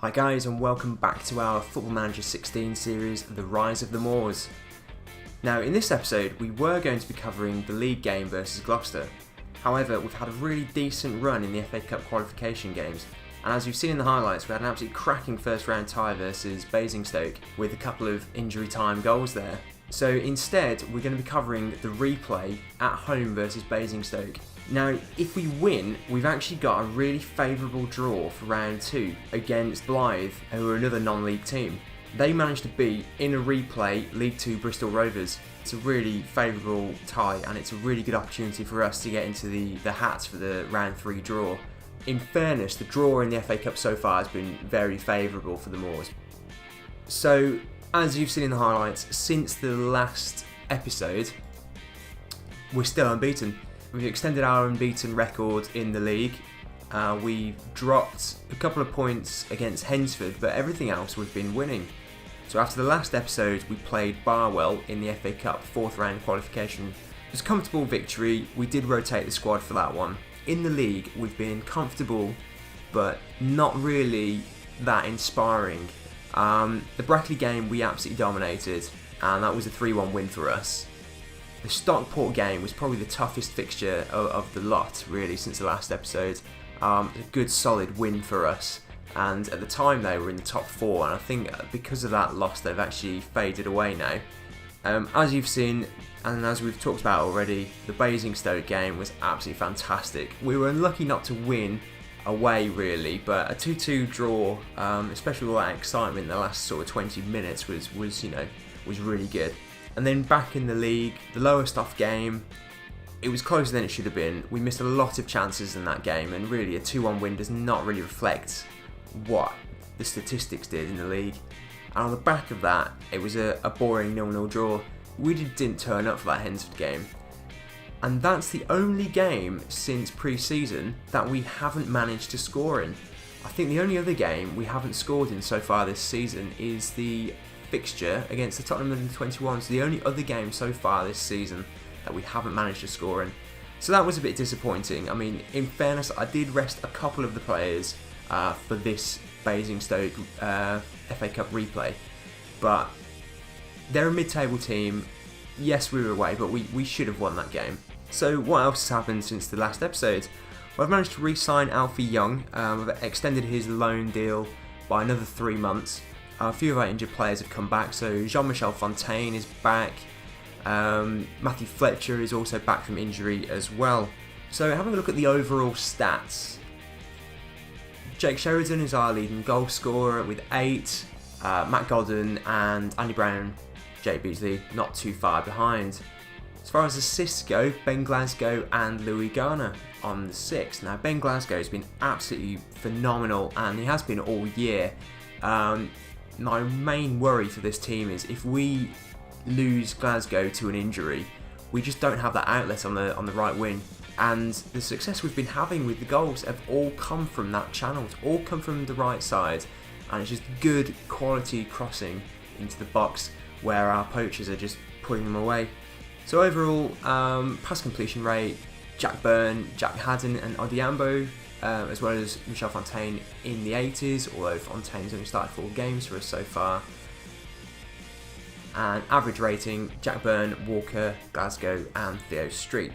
Hi guys, and welcome back to our Football Manager 16 series, The Rise of the Moors. Now in this episode we were going to be covering the league game versus Gloucester. However, we've had a really decent run in the FA Cup qualification games, and as you've seen in the highlights, we had an absolutely cracking first round tie versus Basingstoke with a couple of injury time goals there. So instead we're going to be covering the replay at home versus Basingstoke. Now, if we win, we've actually got a really favourable draw for round 2 against Blyth, who are another non-league team. They managed to beat, in a replay, League 2 Bristol Rovers. It's a really favourable tie, and it's a really good opportunity for us to get into the hats for the round 3 draw. In fairness, the draw in the FA Cup so far has been very favourable for the Moors. So, as you've seen in the highlights, since the last episode, we're still unbeaten. We've extended our unbeaten record in the league. We've dropped a couple of points against Hensford, but everything else we've been winning. So after the last episode, we played Barwell in the FA Cup 4th round qualification. It was a comfortable victory. We did rotate the squad for that one. In the league, we've been comfortable, but not really that inspiring. The Brackley game we absolutely dominated, and that was a 3-1 win for us. The Stockport game was probably the toughest fixture of the lot, really, since the last episode. A good solid win for us, and at the time they were in the top 4, and I think because of that loss they've actually faded away now. As you've seen, and as we've talked about already, the Basingstoke game was absolutely fantastic. We were unlucky not to win away, really, but a 2-2 draw, especially with all that excitement in the last sort of 20 minutes, was really good. And then back in the league, the lowest off game, it was closer than it should have been. We missed a lot of chances in that game, and really a 2-1 win does not really reflect what the statistics did in the league. And on the back of that, it was a boring 0-0 draw. We didn't turn up for that Hensford game. And that's the only game since pre-season that we haven't managed to score in. I think the only other game we haven't scored in so far this season is the fixture against the Tottenham Under-21s, the only other game so far this season that we haven't managed to score in. So that was a bit disappointing. I mean, in fairness, I did rest a couple of the players for this Basingstoke FA Cup replay, but they're a mid-table team. Yes, we were away, but we should have won that game. So what else has happened since the last episode? Well, I've managed to re-sign Alfie Young. I've extended his loan deal by another 3 months. A few of our injured players have come back, so Jean-Michel Fontaine is back. Matthew Fletcher is also back from injury as well. So having a look at the overall stats, Jake Sheridan is our leading goal scorer with 8. Matt Godden and Andy Brown, Jake Beasley not too far behind. As far as assists go, Ben Glasgow and Louis Garner on the 6th. Now Ben Glasgow has been absolutely phenomenal, and he has been all year. My main worry for this team is if we lose Glasgow to an injury, we just don't have that outlet on the right wing. And the success we've been having with the goals have all come from that channel. It's all come from the right side, and it's just good quality crossing into the box where our poachers are just putting them away. So overall, pass completion rate, Jack Byrne, Jack Haddon and Odiambo, as well as Michel Fontaine in the 80s, although Fontaine's only started 4 games for us so far. And average rating, Jack Byrne, Walker, Glasgow and Theo Street.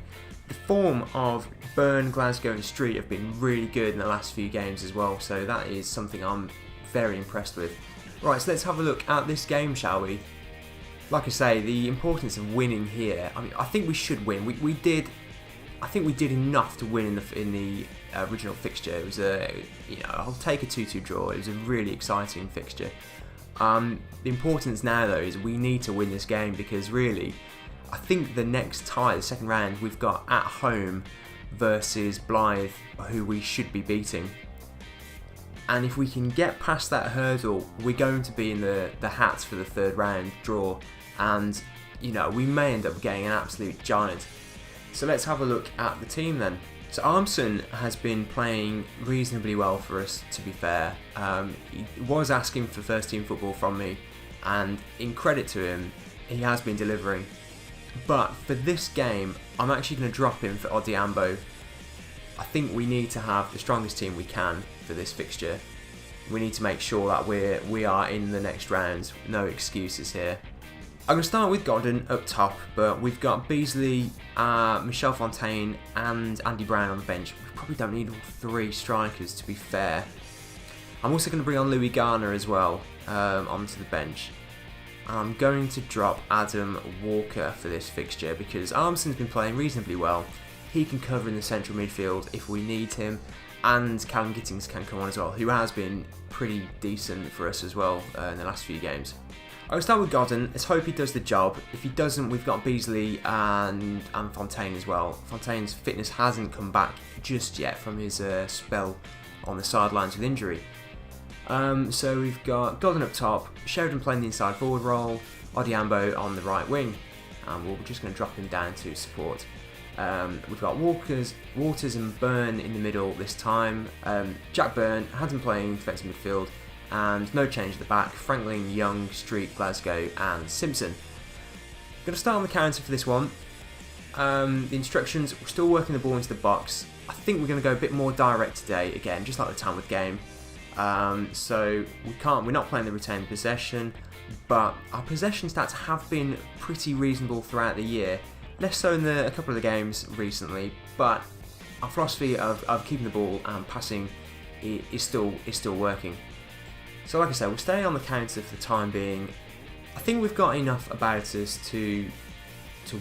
The form of Byrne, Glasgow and Street have been really good in the last few games as well, so that is something I'm very impressed with. Right, so let's have a look at this game, shall we? Like I say, the importance of winning here, I mean, I think we should win. I think we did enough to win in the original fixture. It was I'll take a 2-2 draw. It was a really exciting fixture. The importance now though is we need to win this game, because really, I think the next tie, the second round, we've got at home versus Blyth, who we should be beating. And if we can get past that hurdle, we're going to be in the hats for the 3rd round draw, and we may end up getting an absolute giant. So let's have a look at the team then. So Armson has been playing reasonably well for us, to be fair. He was asking for first team football from me, and in credit to him, he has been delivering. But for this game, I'm actually going to drop him for Odiambo. I think we need to have the strongest team we can for this fixture. We need to make sure that we are in the next round. No excuses here. I'm going to start with Godden up top, but we've got Beasley, Michel Fontaine and Andy Brown on the bench. We probably don't need all three strikers, to be fair. I'm also going to bring on Louis Garner as well onto the bench. I'm going to drop Adam Walker for this fixture because Armson's been playing reasonably well. He can cover in the central midfield if we need him, and Callum Gittings can come on as well, who has been pretty decent for us as well in the last few games. I'll start with Godden. Let's hope he does the job. If he doesn't, we've got Beasley and Fontaine as well. Fontaine's fitness hasn't come back just yet from his spell on the sidelines with injury. So we've got Godden up top, Sheridan playing the inside forward role, Odiambo on the right wing, and we're just going to drop him down to support. We've got Waters and Byrne in the middle this time. Jack Byrne had him playing defensive midfield, and no change at the back. Franklin, Young, Street, Glasgow and Simpson. Going to start on the counter for this one. The instructions, we're still working the ball into the box. I think we're going to go a bit more direct today, again, just like the Tamworth game. So we're not playing the retained possession, but our possession stats have been pretty reasonable throughout the year. Less so in a couple of the games recently, but our philosophy of keeping the ball and passing is still working. So like I said, we'll stay on the counter for the time being. I think we've got enough about us to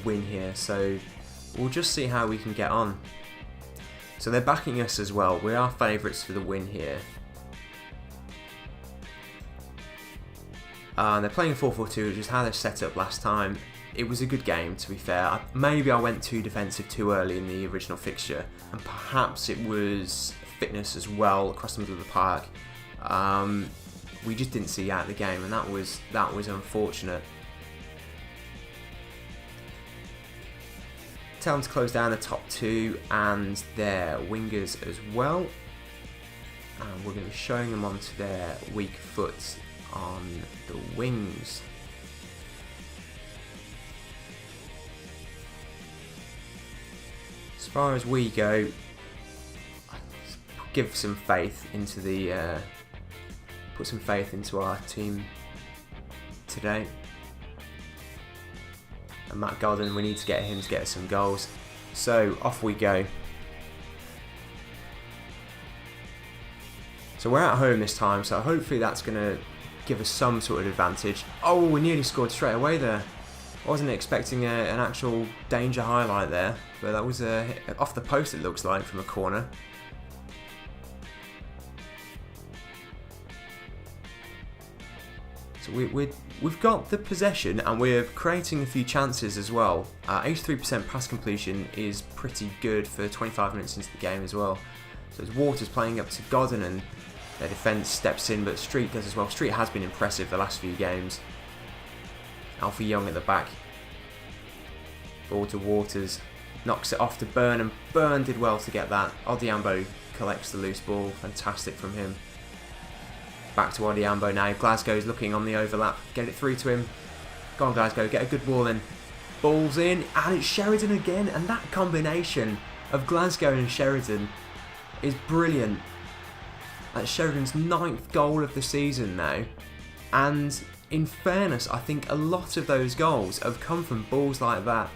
win here, so we'll just see how we can get on. So they're backing us as well. We are favourites for the win here. They're playing 4-4-2, which is how they set up last time. It was a good game, to be fair. Maybe I went too defensive too early in the original fixture, and perhaps it was fitness as well across the middle of the park. We just didn't see out the game, and that was unfortunate. Tell them to close down the top two and their wingers as well, and we're going to be showing them onto their weak foot on the wings. As far as we go, give some faith into put some faith into our team today. And Matt Godden, we need to get him to get us some goals. So off we go. So we're at home this time, so hopefully that's going to give us some sort of advantage. Oh, we nearly scored straight away there. I wasn't expecting an actual danger highlight there, but that was off the post, it looks like, from a corner. So we've got the possession and we're creating a few chances as well. 83% pass completion is pretty good for 25 minutes into the game as well. So it's Waters playing up to Godden and their defence steps in, but Street does as well. Street has been impressive the last few games. Alfie Young at the back. Ball to Waters. Knocks it off to Byrne, and Byrne did well to get that. Odiambo collects the loose ball. Fantastic from him. Back to Odiambo now. Glasgow's looking on the overlap. Get it through to him. Go on, Glasgow. Get a good ball in. Ball's in. And it's Sheridan again. And that combination of Glasgow and Sheridan is brilliant. That's Sheridan's 9th goal of the season now. And in fairness, I think a lot of those goals have come from balls like that.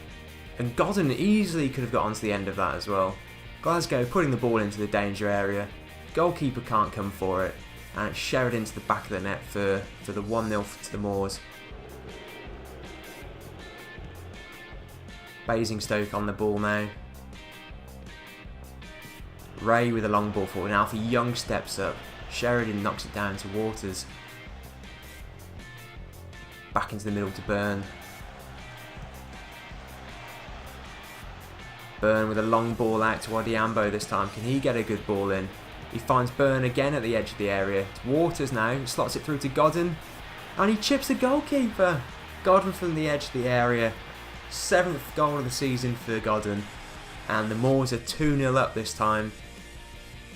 And Godden easily could have got onto the end of that as well. Glasgow putting the ball into the danger area. Goalkeeper can't come for it. And it's Sheridan to the back of the net for the 1-0 to the Moors. Basingstoke on the ball now. Ray with a long ball forward. And Alfie Young steps up. Sheridan knocks it down to Waters. Back into the middle to Byrne. Byrne with a long ball out to Odiambo this time. Can he get a good ball in? He finds Byrne again at the edge of the area. It's Waters now. Slots it through to Godden. And he chips the goalkeeper. Godden from the edge of the area. 7th goal of the season for Godden. And the Moors are 2-0 up this time.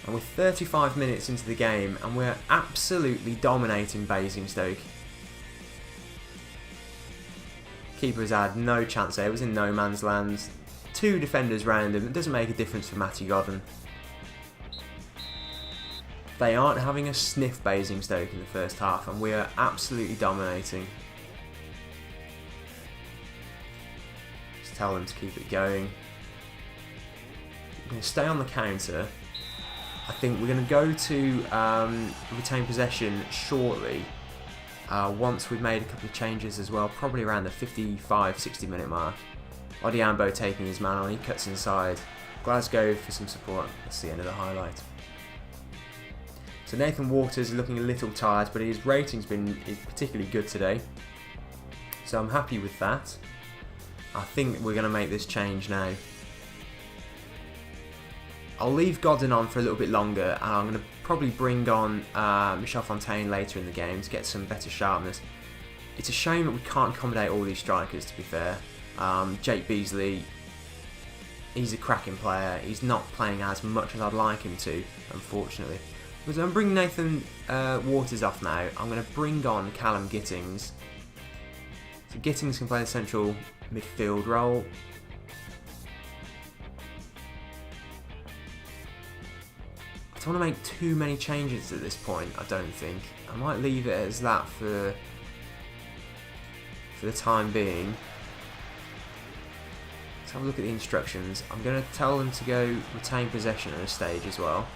And we're 35 minutes into the game. And we're absolutely dominating Basingstoke. Keeper's had no chance there. It was in no man's land. 2 defenders round him. It doesn't make a difference for Matty Godden. They aren't having a sniff Basingstoke in the first half, and we are absolutely dominating. Just tell them to keep it going. We're going to stay on the counter. I think we're going to go to retain possession shortly. Once we've made a couple of changes as well, probably around the 55-60 minute mark. Odiambo taking his man on, he cuts inside. Glasgow for some support. That's the end of the highlight. So Nathan Waters is looking a little tired, but his rating's been particularly good today. So I'm happy with that. I think we're going to make this change now. I'll leave Godden on for a little bit longer, and I'm going to probably bring on Michel Fontaine later in the game to get some better sharpness. It's a shame that we can't accommodate all these strikers, to be fair. Jake Beasley, he's a cracking player. He's not playing as much as I'd like him to, unfortunately. So I'm bringing Nathan Waters off now. I'm going to bring on Callum Gittings. So Gittings can play the central midfield role. I don't want to make too many changes at this point, I don't think. I might leave it as that for the time being. Let's have a look at the instructions. I'm going to tell them to go retain possession at this stage as well.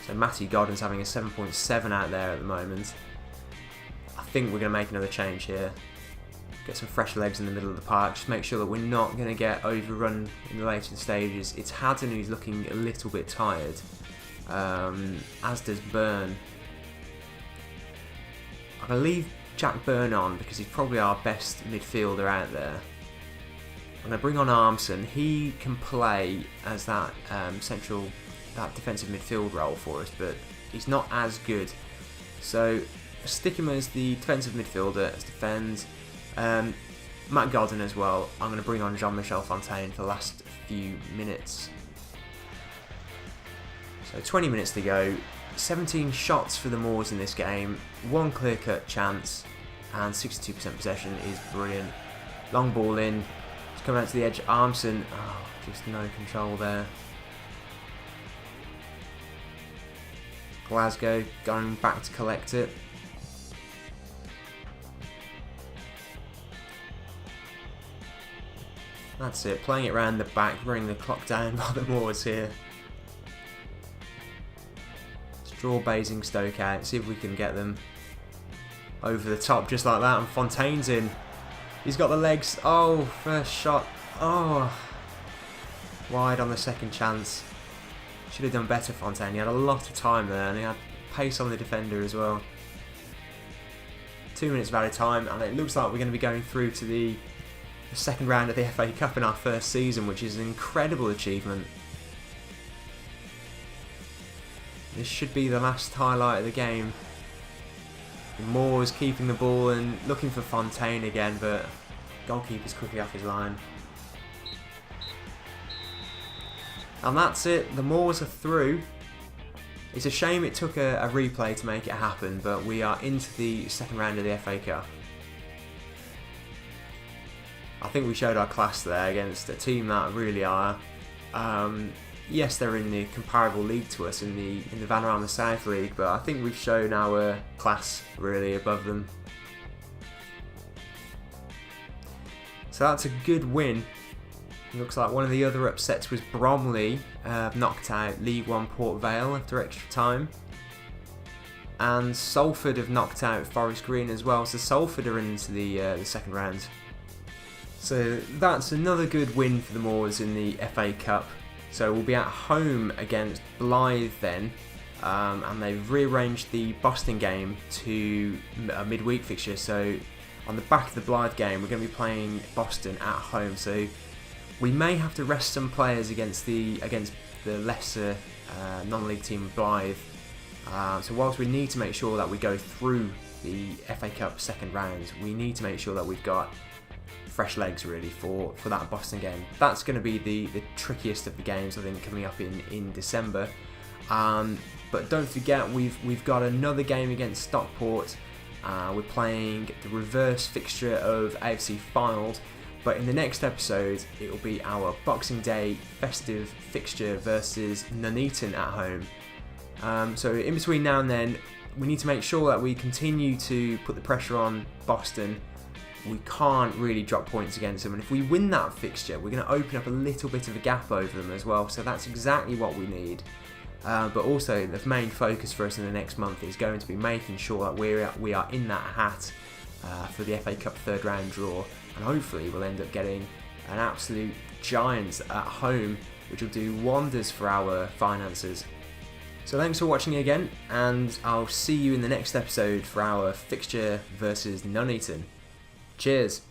So Matthew Godden's having a 7.7 out there at the moment. I think we're going to make another change here. Get some fresh legs in the middle of the park. Just make sure that we're not going to get overrun in the later stages. It's Haddon who's looking a little bit tired, as does Byrne. I'm going to leave Jack Byrne on because he's probably our best midfielder out there. I'm going to bring on Armson. He can play as that that defensive midfield role for us, but he's not as good. So stick him as the defensive midfielder, as defends. Matt Godden as well. I'm going to bring on Jean-Michel Fontaine for the last few minutes. So 20 minutes to go. 17 shots for the Moors in this game. One clear-cut chance, and 62% possession is brilliant. Long ball in. It's coming out to the edge. Armson. Oh, just no control there. Glasgow going back to collect it. That's it, playing it round the back, running the clock down by the Moors here. Let's draw Basingstoke out, see if we can get them over the top just like that, and Fontaine's in. He's got the legs. Oh, first shot. Oh, wide on the second chance. Should have done better, Fontaine. He had a lot of time there, and he had pace on the defender as well. 2 minutes of added time, and it looks like we're going to be going through to the second round of the FA Cup in our first season, which is an incredible achievement. This should be the last highlight of the game. Moores keeping the ball and looking for Fontaine again, but goalkeeper's quickly off his line. And that's it, the Moors are through. It's a shame it took a replay to make it happen, but we are into the second round of the FA Cup. I think we showed our class there against a team that really are. Yes, they're in the comparable league to us in the Vanarama South League, but I think we've shown our class really above them. So that's a good win. It looks like one of the other upsets was Bromley knocked out League One Port Vale after extra time, and Salford have knocked out Forest Green as well. So Salford are into the second round. So that's another good win for the Moors in the FA Cup. So we'll be at home against Blythe then, and they've rearranged the Boston game to a midweek fixture. So on the back of the Blythe game, we're going to be playing Boston at home. So we may have to rest some players against the lesser non-league team Blythe. So whilst we need to make sure that we go through the FA Cup second round, we need to make sure that we've got fresh legs really for that Boston game. That's going to be the trickiest of the games, I think, coming up in December. But don't forget, we've got another game against Stockport. We're playing the reverse fixture of AFC finals, But in the next episode, it will be our Boxing Day festive fixture versus Nuneaton at home. So in between now and then, we need to make sure that we continue to put the pressure on Boston. We can't really drop points against them, and if we win that fixture, we're going to open up a little bit of a gap over them as well, so that's exactly what we need. But also, the main focus for us in the next month is going to be making sure that we are in that hat for the FA Cup third round draw, and hopefully we'll end up getting an absolute giant at home, which will do wonders for our finances. So thanks for watching again, and I'll see you in the next episode for our fixture versus Nuneaton. Cheers!